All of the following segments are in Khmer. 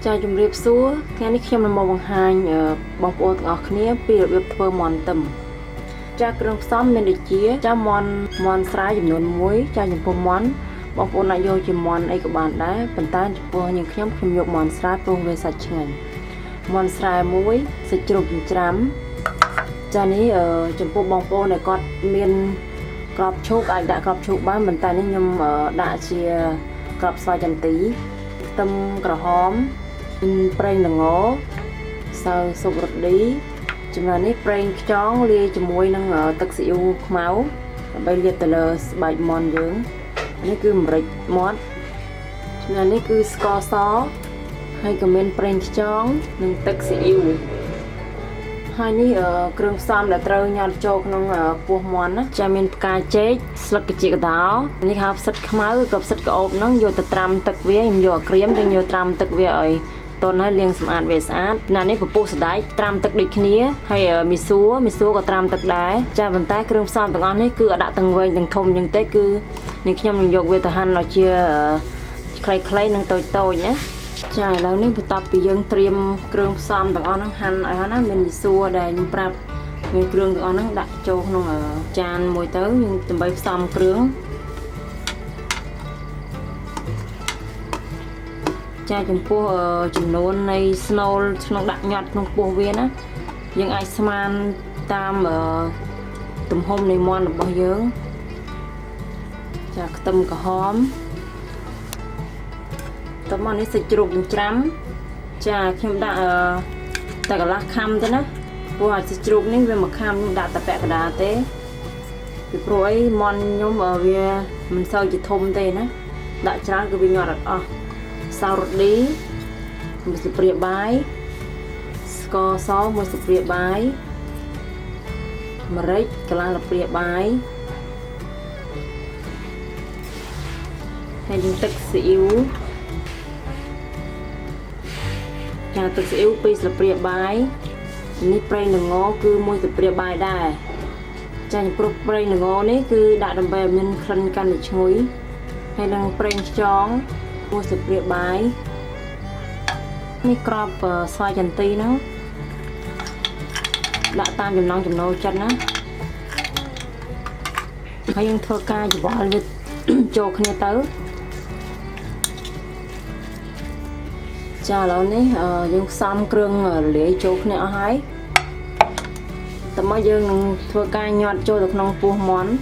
ចាជំរាបសួរថ្ងៃនេះខ្ញុំនឹងមកបង្ហាញបងប្អូនទាំងអស់គ្នាពីរបៀបធ្វើមាន់ទឹមចាគ្រឿងផ្សំមានដូចជាចាមាន់ស្រាចំនួន1ចាចំពោះមាន់បងប្អូនអាចយកជាមាន់អីក៏បានដែរប៉ុន្តែចំពោះយើងខ្ញុំយកមាន់ស្រាព្រោះវាសាច់ឆ្ងាញ់មាន់ស្រាមួយសាច់ជ្រូកចិញ្ច្រាំចានេះចំពោះបងប្អូនដែលគាត់មានក្របឈូកអាចដាក់ក្របឈូកបានប៉ុន្តែនេះខ្ញុំដាក់ជាក្របស្វាយចន្ទីខ្ទឹមក្រហមប្រេងល្ងសើស៊ុបរ៉ូឌីចំណែកនេះប្រេងខ្យងលាយជាមួយនឹងទឹកស៊ីអ៊ូខ្មៅដើម្បីលាបទៅលើស្បែកមាន់យើងនេះគឺម្រេចមាត់ចំណែកនេះគឺស្ករសហើយក៏មានប្រេងខ្យងនិងទឹកស៊ីអ៊ូហើយនេះគ្រឿងផ្សំដែលត្រូវញ៉ាត់ចូលក្នុងពោះមាន់ណាចាមានផ្កាចេកស្លឹកកាជីកដោនេះហៅផ្សិតខ្មៅក៏ផ្សិតក្អូបហ្នឹងយកទៅត្រាំទឹកវាខ្ញុំយកក្រៀមទៅយកត្រាំទឹកវាឲ្យតន់ហើយលាងសម្អាតវាស្អាតណានេះពពុះសណ្តែកត្រាំទឹកដូចគ្នាហើយមីសួរក៏ត្រាំទឹកដែរចាប៉ុន្តែគ្រឿងផ្សំទាំងអស់នេះគឺអត់ដាក់ទាំងវែងទាំងធំអញ្ចឹងទេគឺនេះខ្ញុំនឹងយកវាទៅហាន់ឲ្យជាខ្លីៗនិងតូចៗណាចាឥឡូវនេះបន្ទាប់ពីយើងត្រៀមគ្រឿងផ្សំទាំងអស់ហ្នឹងហាន់ឲ្យហើយណាមានមីសួរដែលខ្ញុំប្រាប់មានគ្រឿងទាំងអស់ហ្នឹងដាក់ចូលក្នុងចានមួយទៅយើងដើម្បីផ្សំគ្រឿងចាចំពោះចំនួននៃស្នូលក្នុងដាក់ញាត់ក្នុងពោះវាណាយើងអាចស្មានតាមទំហំនៃមាន់របស់យើងចាខ្ទឹមក្រហមតមកនេះសាច់ជ្រូកចិញ្ច្រាំចាខ្ញុំដាក់តែកន្លះខាំទេណាព្រោះសាច់ជ្រូកនេះវាមួយខាំខ្ញុំដាក់តែពាក់កណ្ដាលទេពីព្រោះអីមាន់ខ្ញុំវាមិនសូវជាធំទេណាដាក់ច្រើនគឺវាញាត់អត់អស់សរ៉ូឌីមួយស្លាបព្រាបាយស្ករសមួយស្លាបព្រាបាយម្រេចកន្លះស្លាបព្រាបាយហើយទឹកស៊ីអ៊ីវចាទឹកស៊ីអ៊ីវ2ស្លាបព្រាបាយនេះប្រេងល្ងគឺ1ស្លាបព្រាបាយដែរចាចំពោះប្រេងល្ងនេះគឺដាក់ដើម្បីឲ្យមានក្លិនកាន់តែឈ្ងុយហើយនឹងប្រេងខ្យង1ស្លាបព្រាបាយនេះក្របស្វាយចន្ទីហ្នឹងដាក់តាមចំណង់ចំណូលចិត្តណាហើយយើងធ្វើការច្របល់វាចូលគ្នាទៅចាឥឡូវនេះយើងផ្សំគ្រឿងលាយចូលគ្នាអស់ហើយតើមកយើងនឹងធ្វើការញាត់ចូលទៅក្នុងពោះមាន់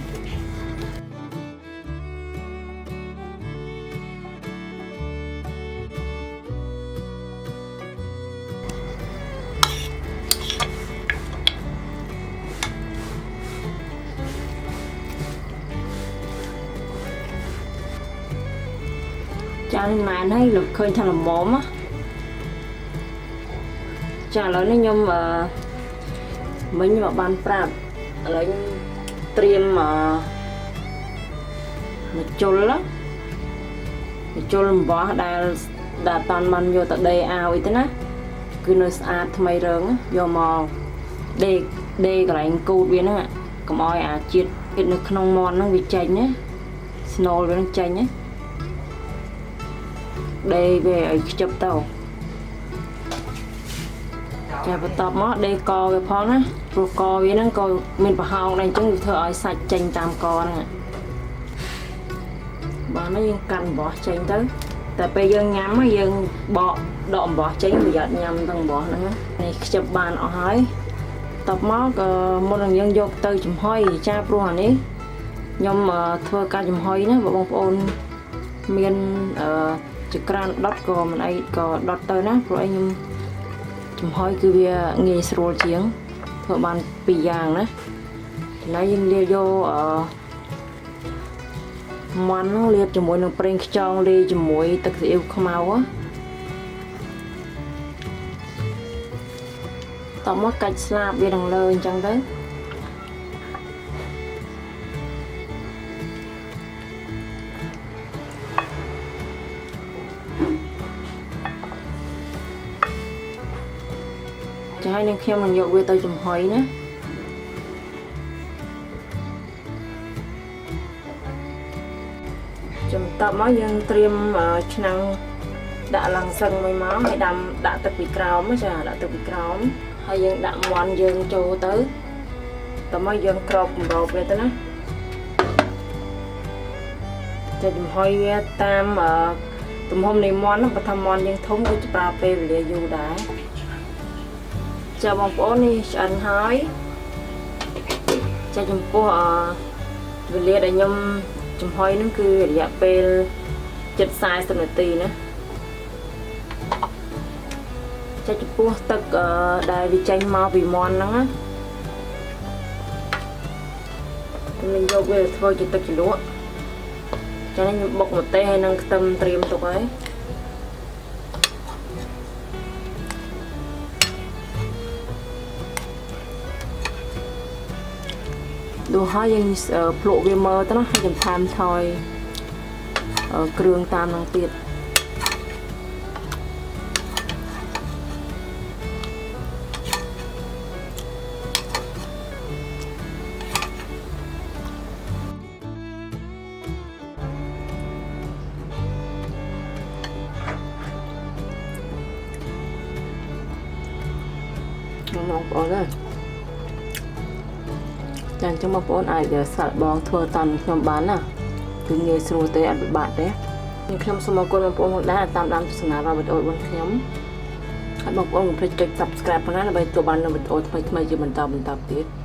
ចានេះម៉ែនហើយលោកឃើញថាល្មមណាចាឥឡូវនេះខ្ញុំមិញខ្ញុំបានប្រាប់ឥឡូវខ្ញុំត្រៀមម្ជុលអំបោះដែលតាន់បានយកទៅដេរឲ្យទេណាគឺនៅស្អាតថ្មីរឹងយកមកដេរកន្លែងគូតវាហ្នឹងកុំឲ្យអាជាតិនៅក្នុងមាន់ហ្នឹងវាចេញណាស្នូលវាហ្នឹងចេញណាដេរវាឲ្យខ្ជិបទៅចាបន្ទាប់មកដេរកវាផងណាព្រោះកវាហ្នឹងក៏មានប្រហោងដែរអញ្ចឹងវាធ្វើឲ្យសាច់ចេញតាមកហ្នឹងបាទនេះយើងកាន់អំបោះចេញទៅតែពេលយើងញ៉ាំយើងបកដកអំបោះចេញប្រយ័ត្នញ៉ាំទាំងអំបោះហ្នឹងនេះខ្ជិបបានអស់ហើយបន្ទាប់មកមុននឹងយើងយកទៅចំហុយចាព្រោះអានេះខ្ញុំធ្វើការចំហុយណាបងប្អូនមានចក្រានដុតក៏មិនអីក៏ដុតទៅណាព្រោះអីខ្ញុំចំហុយគឺវាងាយស្រួលជាងធ្វើបាន2យ៉ាងណាចំណែកយើងលាបយកមាន់ហ្នឹងលាបជាមួយនឹងប្រេងខ្យងលាយជាមួយទឹកស៊ីអ៊ីវខ្មៅតមកកាច់ស្លាបវាដល់លើអញ្ចឹងទៅចាហើយនឹងខ្ញុំនឹងយកវាទៅចំហុយណាចាំតបមកយើងត្រៀមឆ្នាំង ដាក់ឡើងសឹងមួយមកហើយដាំដាក់ទឹកពីក្រោមចាដាក់ទឹកពីក្រោមហើយយើងដាក់មាន់យើងចូលទៅតើមកយើងក្របកម្របវាទៅណាចាចំហុយវាតាមទំហំនៃមាន់បើថាមាន់យើងធំវាจะប្រើពេលវេលាយូរដែរចាបងប្អូននេះឆ្អិនហើយចាចំពោះវេលាដែលខ្ញុំចំហុយហ្នឹងគឺរយៈពេល40 នាទីណាចាចំពោះទឹកដែលវាចេញមកពីមាន់ហ្នឹងខ្ញុំយកវាធ្វើជាទឹកជ្រលក់ចានេះខ្ញុំបុកម្ទេសហើយនឹងខ្ទឹមត្រៀមទុកហើយดูហើយយើងភ្លក់វាមើលទៅណាហើយខ្ញុំថែមថយគ្រឿងតាមនឹងទៀតបងប្អូនណាចាអញ្ចឹងបងប្អូនអាចសាក់បងធ្វើតាមខ្ញុំបានណាគឺងាយស្រួលទេអត់ពិបាកទេខ្ញុំសូមអរគុណបងប្អូនផងដែរតាមដានទស្សនាវីដេអូរបស់ខ្ញុំហើយបងប្អូនកុំភ្លេចចុច Subscribe ផងណាដើម្បីទទួលបាននូវវីដេអូថ្មីៗជាបន្តទៀត